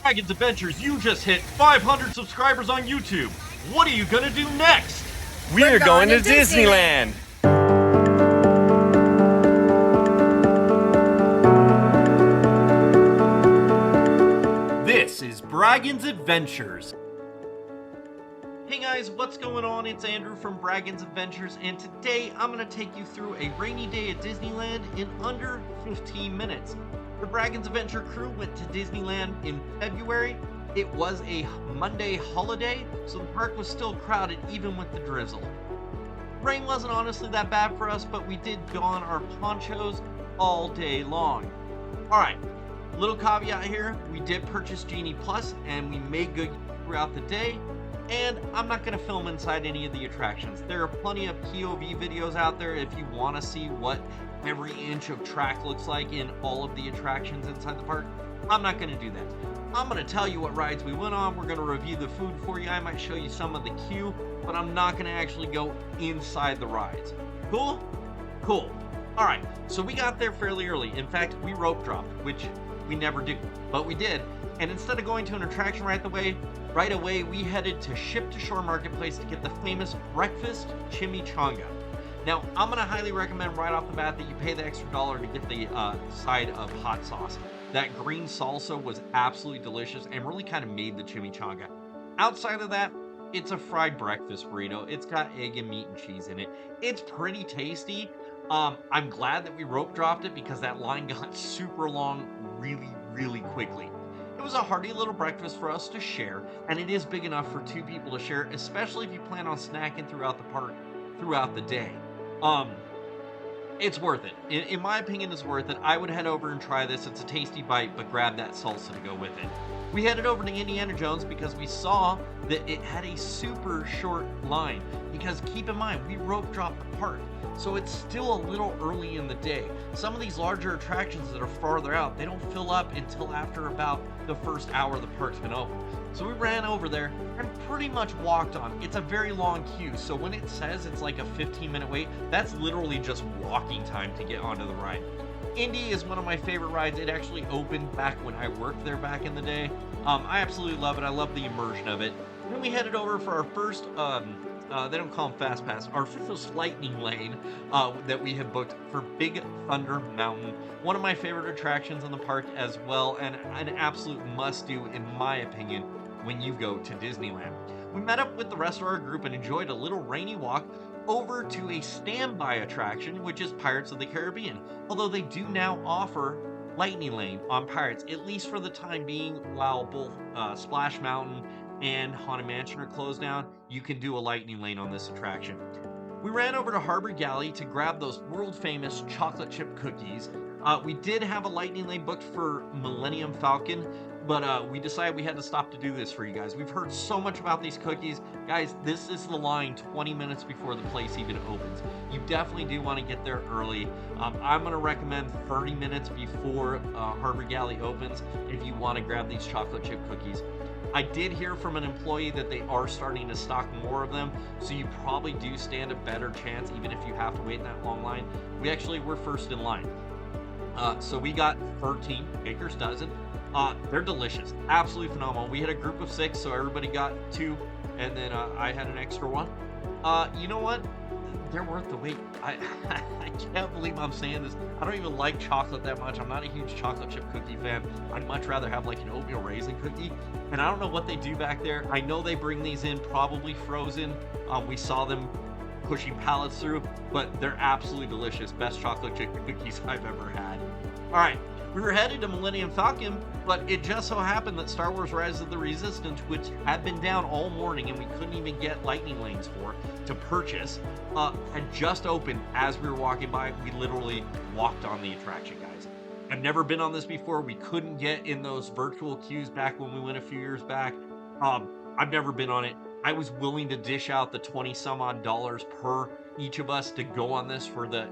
Dragons Adventures, you just hit 500 subscribers on YouTube. What are you gonna do next? We're going to Disneyland. This is Braggin's Adventures. Hey guys, what's going on? It's Andrew from Braggin's Adventures, and today I'm going to take you through a rainy day at Disneyland in under 15 minutes. The Braggin's Adventure crew went to Disneyland in February. It was a Monday holiday, so the park was still crowded even with the drizzle. Rain wasn't honestly that bad for us, but we did don our ponchos all day long. Alright, little caveat here, we did purchase Genie Plus and we made good throughout the day. And I'm not going to film inside any of the attractions. There are plenty of POV videos out there if you want to see what every inch of track looks like in all of the attractions inside the park. I'm not going to do that. I'm going to tell you what rides we went on. We're going to review the food for you. I might show you some of the queue, but I'm not going to actually go inside the rides. Cool? Cool. All right, so we got there fairly early. In fact, we rope dropped, which we never do, but we did. And instead of going to an attraction right away, we headed to Ship to Shore Marketplace to get the famous breakfast chimichanga. Now, I'm going to highly recommend right off the bat that you pay the extra $1 to get the side of hot sauce. That green salsa was absolutely delicious and really kind of made the chimichanga. Outside of that, it's a fried breakfast burrito. It's got egg and meat and cheese in it. It's pretty tasty. I'm glad that we rope dropped it because that line got super long really quickly. It was a hearty little breakfast for us to share, and it is big enough for 2 people to share, especially if you plan on snacking throughout the park throughout the day. It's worth it. In my opinion, it's worth it. I would head over and try this. It's a tasty bite, but grab that salsa to go with it. We headed over to Indiana Jones because we saw that it had a super short line. Because keep in mind, we rope dropped the park, so it's still a little early in the day. Some of these larger attractions that are farther out, they don't fill up until after about the first hour the park's been open. So we ran over there and pretty much walked on. It's a very long queue, so when it says it's like a 15-minute wait, that's literally just walking time to get onto the ride. Indy is one of my favorite rides. It actually opened back when I worked there back in the day. I absolutely love it. I love the immersion of it. Then we headed over for our first, they don't call them Fast Pass, our first lightning lane that we have booked for Big Thunder Mountain. One of my favorite attractions in the park as well, and an absolute must-do in my opinion when you go to Disneyland. We met up with the rest of our group and enjoyed a little rainy walk over to a standby attraction, which is Pirates of the Caribbean. Although they do now offer Lightning Lane on Pirates, at least for the time being, while both Splash Mountain and Haunted Mansion are closed down, you can do a Lightning Lane on this attraction. We ran over to Harbor Galley to grab those world-famous chocolate chip cookies. We did have a Lightning Lane booked for Millennium Falcon, but we decided we had to stop to do this for you guys. We've heard so much about these cookies. Guys, this is the line 20 minutes before the place even opens. You definitely do want to get there early. I'm going to recommend 30 minutes before Harbor Galley opens if you want to grab these chocolate chip cookies. I did hear from an employee that they are starting to stock more of them, so you probably do stand a better chance even if you have to wait in that long line. We actually were first in line. So we got 13 Baker's Dozen. They're delicious, absolutely phenomenal. We had a group of 6, so everybody got 2, and then I had an extra one. You know what? They're worth the wait. I can't believe I'm saying this. I don't even like chocolate that much. I'm not a huge chocolate chip cookie fan. I'd much rather have like an oatmeal raisin cookie. And I don't know what they do back there. I know they bring these in probably frozen. We saw them pushing pallets through, but they're absolutely delicious. Best chocolate chip cookies I've ever had. All right. We were headed to Millennium Falcon, but it just so happened that Star Wars Rise of the Resistance, which had been down all morning and we couldn't even get lightning lanes to purchase, had just opened as we were walking by. We literally walked on the attraction, guys. I've never been on this before. We couldn't get in those virtual queues back when we went a few years back. I've never been on it. I was willing to dish out the 20 some odd dollars per each of us to go on this for the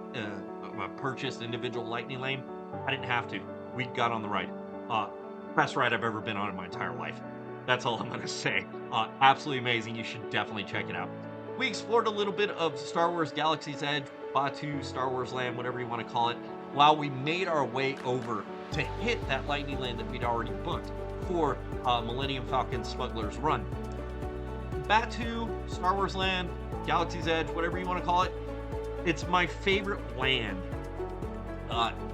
purchased individual lightning lane. I didn't have to. We got on the ride. Best ride I've ever been on in my entire life. That's all I'm going to say. Absolutely amazing. You should definitely check it out. We explored a little bit of Star Wars Galaxy's Edge, Batuu, Star Wars Land, whatever you want to call it, while we made our way over to hit that lightning lane that we'd already booked. for Millennium Falcon Smuggler's Run. Batuu, Star Wars Land, Galaxy's Edge, whatever you want to call it, it's my favorite land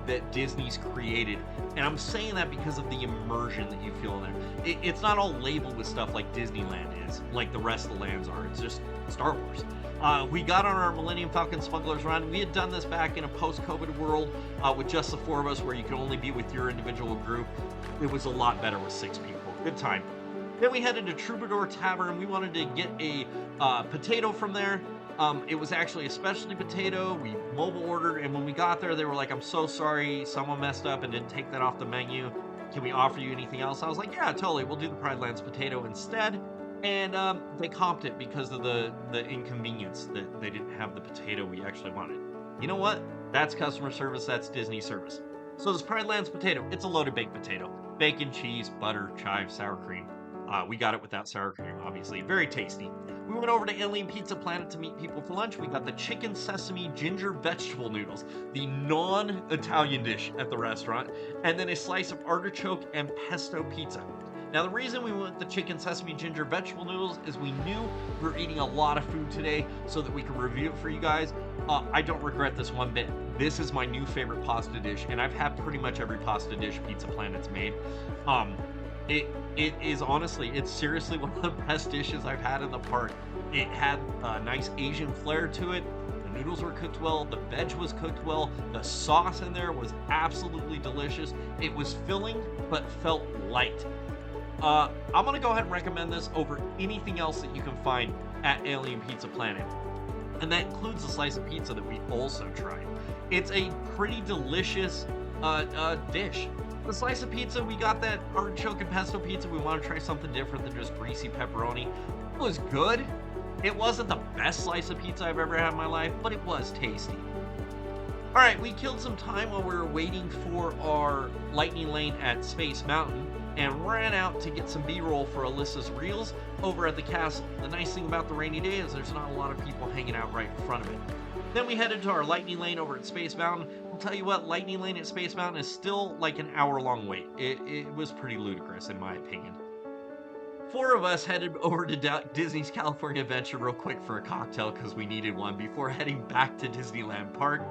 that Disney's created. And I'm saying that because of the immersion that you feel in there. It's not all labeled with stuff like Disneyland is, like the rest of the lands are. It's just Star Wars. We got on our Millennium Falcon Smuggler's Run. We had done this back in a post-COVID world with just the 4 of us, where you could only be with your individual group. It was a lot better with 6 people. Good time. Then we headed to Troubadour Tavern. We wanted to get a potato from there. It was actually a specialty potato. We mobile ordered, and when we got there, they were like, "I'm so sorry, someone messed up and didn't take that off the menu. Can we offer you anything else?" I was like, "Yeah, totally. We'll do the Pride Lands potato instead." And they comped it because of the inconvenience that they didn't have the potato we actually wanted. You know what? That's customer service. That's Disney service. So this Pride Lands potato, it's a loaded baked potato. Bacon, cheese, butter, chive, sour cream. We got it without sour cream, obviously. Very tasty. We went over to Alien Pizza Planet to meet people for lunch. We got the chicken sesame ginger vegetable noodles, the non-Italian dish at the restaurant, and then a slice of artichoke and pesto pizza. Now, the reason we went with the chicken sesame ginger vegetable noodles is we knew we were eating a lot of food today so that we could review it for you guys. I don't regret this one bit. This is my new favorite pasta dish, and I've had pretty much every pasta dish Pizza Planet's made. It is honestly, it's seriously one of the best dishes I've had in the park. It had a nice Asian flair to it. The noodles were cooked well. The veg was cooked well. The sauce in there was absolutely delicious. It was filling, but felt light. I'm going to go ahead and recommend this over anything else that you can find at Alien Pizza Planet. And that includes the slice of pizza that we also tried. It's a pretty delicious dish. The slice of pizza, we got that artichoke and pesto pizza. We want to try something different than just greasy pepperoni. It was good. It wasn't the best slice of pizza I've ever had in my life, but it was tasty. All right, we killed some time while we were waiting for our lightning lane at Space Mountain and ran out to get some B-roll for Alyssa's reels over at the castle. The nice thing about the rainy day is there's not a lot of people hanging out right in front of it. Then we headed to our lightning lane over at Space Mountain. I'll tell you what, lightning lane at Space Mountain is still like an hour-long wait. It was pretty ludicrous in my opinion. 4 of us headed over to Disney's California Adventure real quick for a cocktail because we needed one before heading back to Disneyland Park.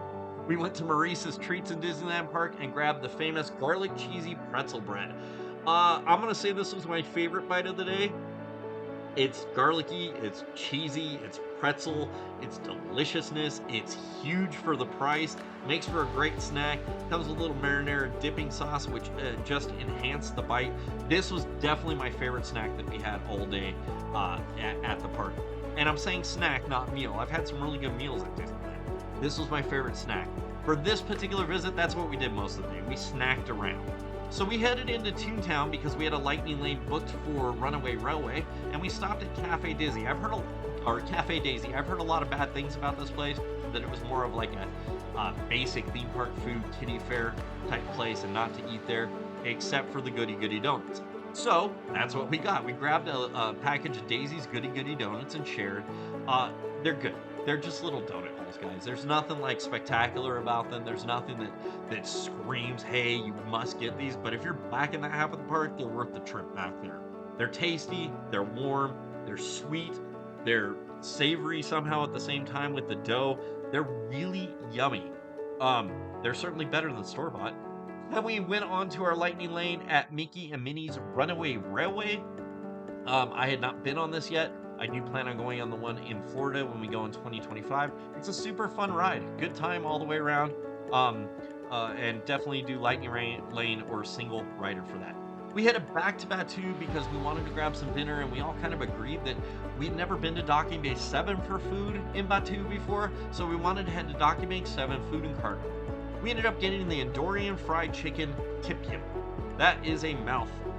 We went to Maurice's Treats in Disneyland Park and grabbed the famous garlic cheesy pretzel bread. I'm going to say this was my favorite bite of the day. It's garlicky, it's cheesy, it's pretzel, it's deliciousness, it's huge for the price, makes for a great snack, comes with a little marinara dipping sauce, which just enhanced the bite. This was definitely my favorite snack that we had all day at the park. And I'm saying snack, not meal. I've had some really good meals at Disneyland. This was my favorite snack. For this particular visit, that's what we did most of the day. We snacked around. So we headed into Toontown because we had a lightning lane booked for Runaway Railway, and we stopped at Cafe Daisy. Cafe Daisy. I've heard a lot of bad things about this place, that it was more of like a basic theme park food, kiddie fair type place, and not to eat there, except for the Goody Donuts. So that's what we got. We grabbed a package of Daisy's Goody Donuts and shared. They're good. They're just little donut holes, guys. There's nothing like spectacular about them. There's nothing that screams, hey, you must get these. But if you're back in that half of the park, they're worth the trip back there. They're tasty, they're warm, they're sweet, they're savory somehow at the same time with the dough. They're really yummy. They're certainly better than store-bought. Then we went on to our lightning lane at Mickey and Minnie's Runaway Railway. I had not been on this yet. I do plan on going on the one in Florida when we go in 2025. It's a super fun ride. Good time all the way around. And definitely do lightning lane or single rider for that. We headed back to Batuu because we wanted to grab some dinner, and we all kind of agreed that we'd never been to Docking Bay 7 for food in Batuu before, so we wanted to head to Docking Bay 7 food and cargo. We ended up getting the Andorian fried chicken Kip. That is a mouthful.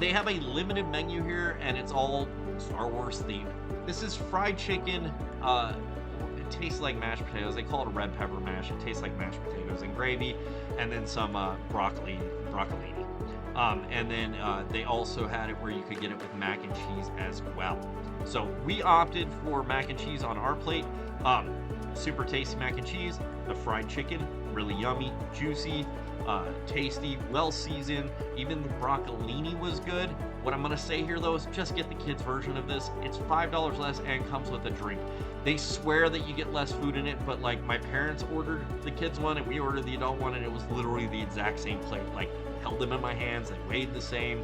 They have a limited menu here, and it's all Star Wars themed. This is fried chicken. It tastes like mashed potatoes. They call it a red pepper mash. It tastes like mashed potatoes and gravy, and then some broccolini. And then they also had it where you could get it with mac and cheese as well. So we opted for mac and cheese on our plate. Super tasty mac and cheese, the fried chicken, really yummy, juicy, tasty, well seasoned. Even the broccolini was good. What I'm gonna say here though is just get the kids version of this. It's $5 less and comes with a drink. They swear that you get less food in it, but like my parents ordered the kids one and we ordered the adult one, and it was literally the exact same plate. Like, held them in my hands, they weighed the same,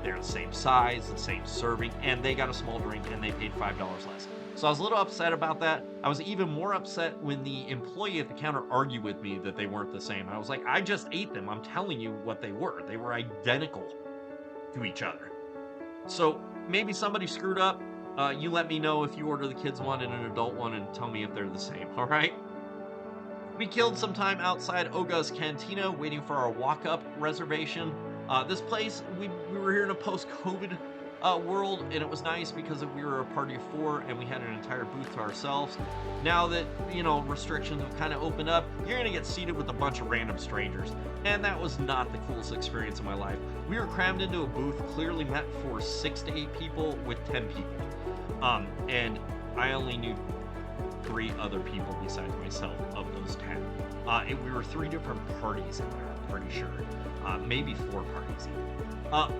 they're the same size, the same serving, and they got a small drink and they paid $5 less. So I was a little upset about that. I was even more upset when the employee at the counter argued with me that they weren't the same. I was like, I just ate them. I'm telling you what they were. They were identical to each other. So maybe somebody screwed up. You let me know if you order the kids one and an adult one and tell me if they're the same, all right? We killed some time outside Oga's Cantina waiting for our walk-up reservation. This place, we were here in a post-COVID world, and it was nice because we were a party of 4 and we had an entire booth to ourselves. Now that, restrictions have kind of opened up, you're gonna get seated with a bunch of random strangers, and that was not the coolest experience of my life. We were crammed into a booth clearly meant for 6 to 8 people with 10 people, and I only knew 3 other people besides myself of those 10. We were 3 different parties in there, I'm pretty sure. Maybe 4 parties even.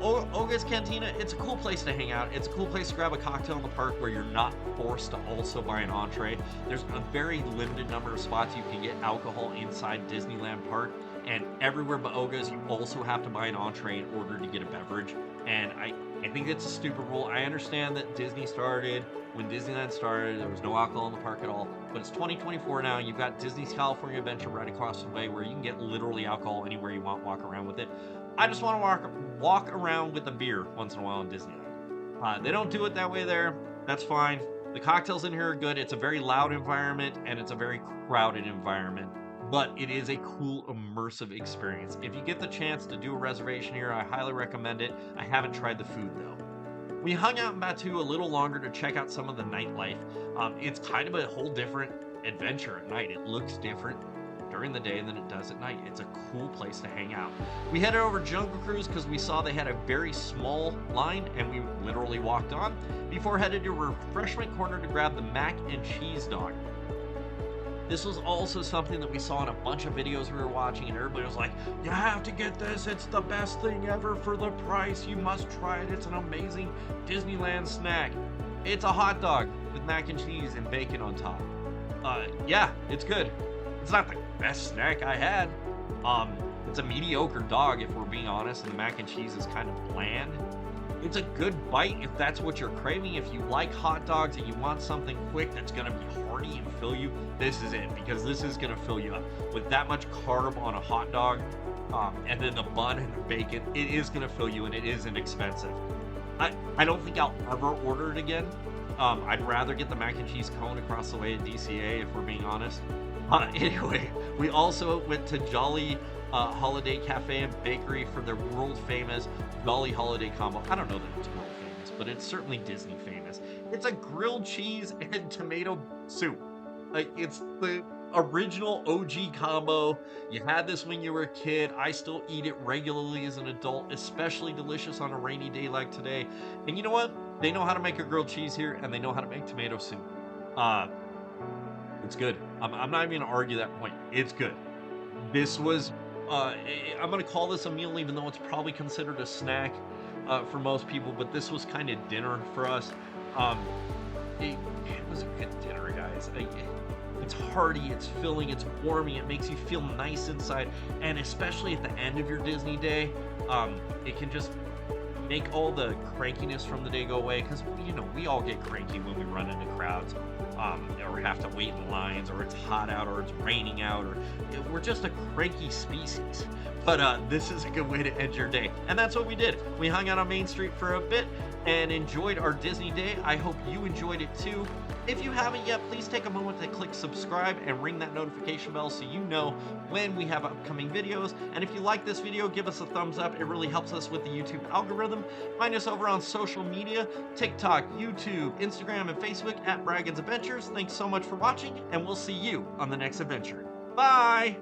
Oga's Cantina, it's a cool place to hang out. It's a cool place to grab a cocktail in the park where you're not forced to also buy an entree. There's a very limited number of spots you can get alcohol inside Disneyland Park, and everywhere but Oga's, you also have to buy an entree in order to get a beverage. And I think it's a stupid rule. I understand that when Disneyland started, there was no alcohol in the park at all, but it's 2024 now. You've got Disney's California Adventure right across the way where you can get literally alcohol anywhere you want, walk around with it. I just want to walk around with a beer once in a while in Disneyland. They don't do it that way there. That's fine. The cocktails in here are good. It's a very loud environment and it's a very crowded environment, but it is a cool, immersive experience. If you get the chance to do a reservation here, I highly recommend it. I haven't tried the food though. We hung out in Batu a little longer to check out some of the nightlife. It's kind of a whole different adventure at night. It looks different during the day than it does at night. It's a cool place to hang out. We headed over Jungle Cruise because we saw they had a very small line and we literally walked on before headed to a refreshment corner to grab the mac and cheese dog. This was also something that we saw in a bunch of videos we were watching, and everybody was like, you have to get this, it's the best thing ever for the price, you must try it, it's an amazing Disneyland snack. It's a hot dog with mac and cheese and bacon on top. Yeah, it's good. It's not the best snack I had. It's a mediocre dog if we're being honest, and the mac and cheese is kind of bland. It's a good bite if that's what you're craving. If you like hot dogs and you want something quick that's gonna be hearty and fill you, this is it, because this is gonna fill you up. With that much carb on a hot dog, and then the bun and the bacon, it is gonna fill you, and it is inexpensive. I don't think I'll ever order it again. I'd rather get the mac and cheese cone across the way at DCA if we're being honest. Anyway, we also went to Jolly Holiday Cafe and Bakery for their world famous Jolly Holiday combo. I don't know that it's world famous, but it's certainly Disney famous. It's a grilled cheese and tomato soup. Like, it's the original OG combo. You had this when you were a kid. I still eat it regularly as an adult, especially delicious on a rainy day like today. And you know what? They know how to make a grilled cheese here, and they know how to make tomato soup. It's good. I'm not even gonna argue that point. It's good. This was, I'm gonna call this a meal, even though it's probably considered a snack for most people, but this was kind of dinner for us. It was a good dinner, guys. It's hearty, it's filling, it's warming, it makes you feel nice inside, and especially at the end of your Disney day, it can just make all the crankiness from the day go away, because we all get cranky when we run into crowds, or have to wait in lines, or it's hot out, or it's raining out, or we're just a cranky species. But this is a good way to end your day, and that's what we did. We hung out on Main Street for a bit and enjoyed our Disney day. I hope you enjoyed it too. If you haven't yet, please take a moment to click subscribe and ring that notification bell so you know when we have upcoming videos. And if you like this video, give us a thumbs up. It really helps us with the YouTube algorithm. Find us over on social media, TikTok, YouTube, Instagram, and Facebook at Braggins Adventures. Thanks so much for watching, and we'll see you on the next adventure. Bye!